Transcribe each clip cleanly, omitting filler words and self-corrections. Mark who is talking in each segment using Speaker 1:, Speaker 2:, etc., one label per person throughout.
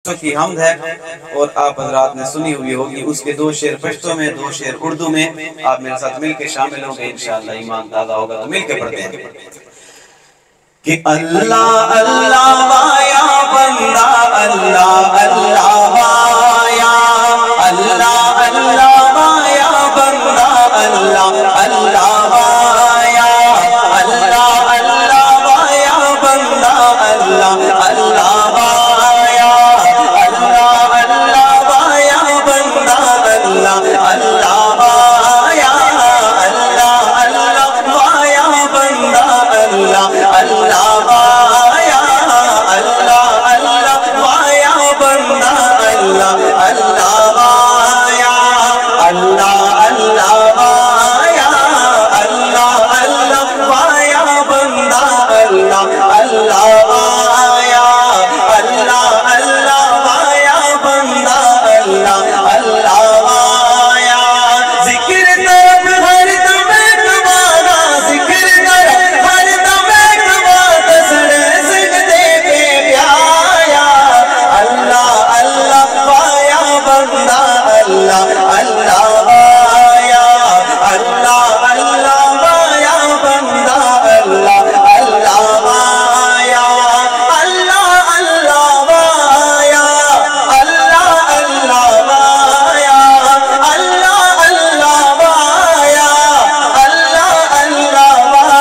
Speaker 1: کی حمد ہے اور آپ حضرات نے سنی ہوئی ہوگی، اس کے 2 شعر پشتو میں 2 شعر اردو میں، آپ میرے ساتھ مل کے شامل ہوں گے، انشاءاللہ ایمان تازہ ہوگا تو مل کے پڑھتے ہیں کہ اللہ اللہ وایا بندہ اللہ اللہ وایا اللہ اللہ وایا بندہ اللہ اللہ وایا اللہ اللہ وایا بندہ اللہ اللہ وایا اللہ اللہ وایا بندہ اللہ اللہ وایا اللہ اللہ وایا بندہ اللہ اللہ وایا اللہ اللہ وایا بندہ اللہ اللہ وایا اللہ اللہ وایا اللہ اللہ وایا بندہ اللہ اللہ وایا اللہ اللہ وایا بندہ اللہ اللہ وایا ذکر طرف ہر دم تمہارا ذکر طرف ہر دم تمہارا سڑے سجدے پہ پیایا اللہ اللہ وایا بندہ اللہ اللہ وایا اللہ اللہ وایا بندہ اللہ اللہ وایا اللہ اللہ وایا اللہ اللہ وایا اللہ اللہ وایا اللہ اللہ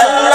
Speaker 1: اللہ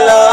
Speaker 1: اللہ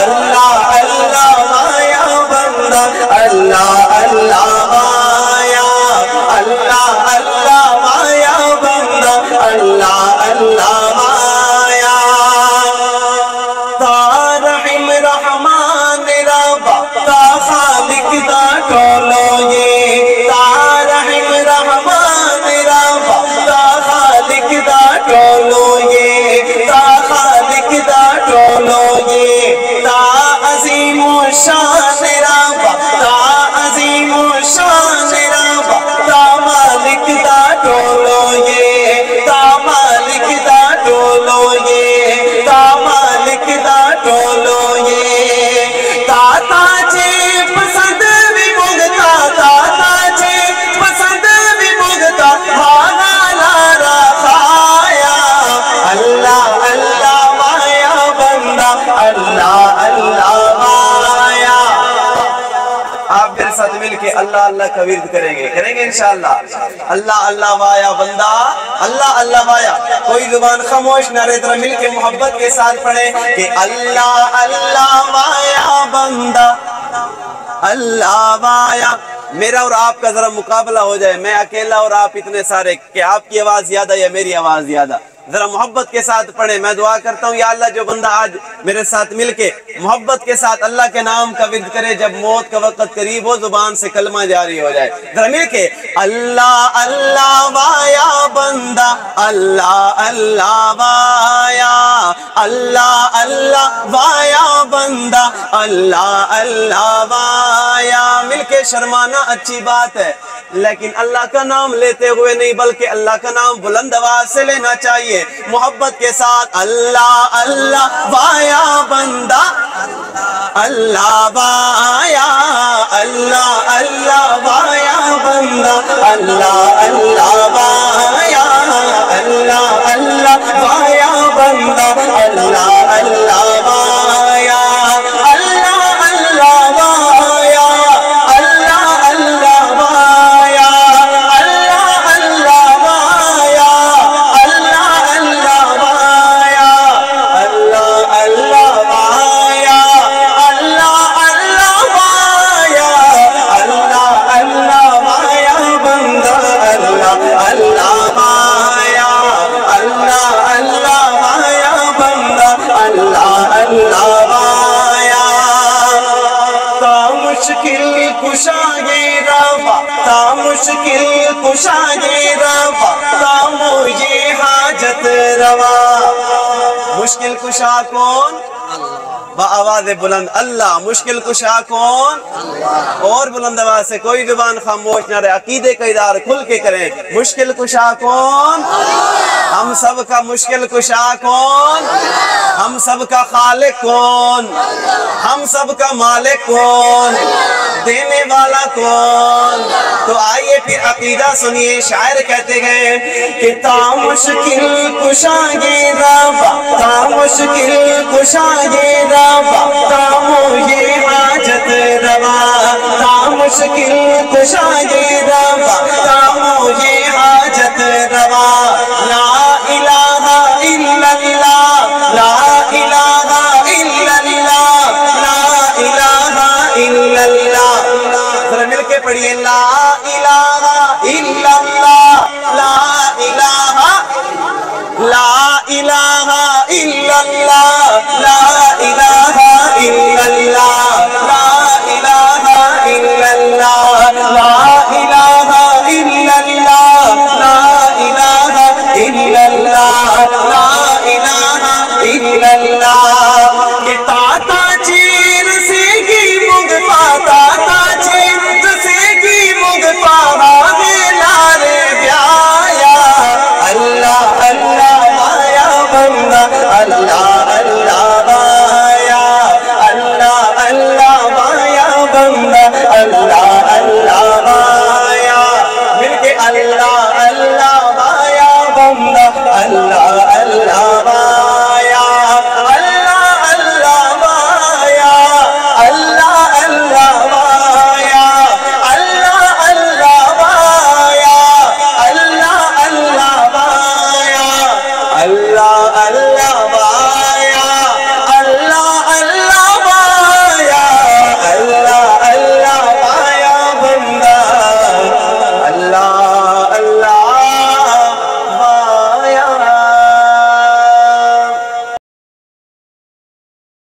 Speaker 1: اللہ اللہ وایا بندہ اللہ اللہ وایا اللہ اللہ وایا بندہ اللہ اللہ وایا تا رحم رحمان ربا تا خالق دا ٹولو یہ تا رحم رحمان ربا تا خالق دا ٹولو یہ تا خالق دا ٹولو یہ تا عظیم و شان ربا تا عظیم و شان ربا تا مالک دا ٹولو یہ تا مالک دا ٹولو یہ تا مالک دا ٹولو یہ تا تاجے پسند بھی مگتا تا تاجے پسند بھی مگتا بھانا لارا خایا اللہ اللہ وایا بندہ اللہ اللہ وایا آپ میرے ساتھ مل کے اللہ اللہ کا ورد کریں گے انشاءاللہ اللہ اللہ وایا بندہ اللہ اللہ وایا کوئی زبان خاموش نہ رہے ذرا مل کے محبت کے ساتھ پڑھیں کہ اللہ اللہ وایا بندہ اللہ وایا میرا اور آپ کا ذرا مقابلہ ہو جائے میں اکیلا اور آپ اتنے سارے کہ آپ کی آواز زیادہ یا میری آواز زیادہ ذرا محبت کے ساتھ پڑھیں میں دعا کرتا ہوں یا اللہ جو بندہ آج میرے ساتھ مل کے محبت کے ساتھ اللہ کے نام کا ورد کرے جب موت کا وقت قریب ہو زبان سے کلمہ جاری ہو جائے ذرا مل کے اللہ اللہ وایا بندہ اللہ اللہ وایا اللہ اللہ وایا بندہ اللہ اللہ وایا مل کے شرمانا اچھی بات ہے لیکن اللہ کا نام لیتے ہوئے نہیں بلکہ اللہ کا نام بلند آواز سے لینا چاہیے محبت کے ساتھ اللہ اللہ وایا بندہ اللہ وایا اللہ اللہ وایا بندہ اللہ اللہ وایا اللہ اللہ وایا بندہ اللہ اللہ وایا اللہ اللہ وایا اللہ اللہ وایا اللہ اللہ وایا اللہ اللہ وایا اللہ اللہ وایا اللہ اللہ وایا اللہ اللہ وایا بندہ اللہ اللہ وایا اللہ اللہ وایا بندہ اللہ اللہ وایا تا مشکل کشا یہ ربا تا مشکل کشا یہ ربا تا مجھے حاجت روا مشکل کشا کون بآواز بلند اللہ مشکل کشا کون اور بلند آواز سے کوئی زبان خاموش نہ رہے عقیدے کا ادارہ کھل کے کریں مشکل کشا کون ہم سب کا مشکل کشا کون؟ ہم سب کا خالق کون؟ ہم سب کا مالک کون؟ دینے والا کون؟ تو آئیے پھر عقیدہ سنیے، شاعر کہتے گئے کہ تا مشکل کشا یہ ربا، تا مشکل کشا یہ ربا، تا مجھے حاجت روا، تا مشکل کشا یہ ربا، تا مجھے حاجت روا، لا الہ الا اللہ، لا الہ الا اللہ، لا الہ الا اللہ۔ ذرا مل کے پڑھیے، لا الہ الا اللہ، لا الہ، لا الہ الا اللہ، لا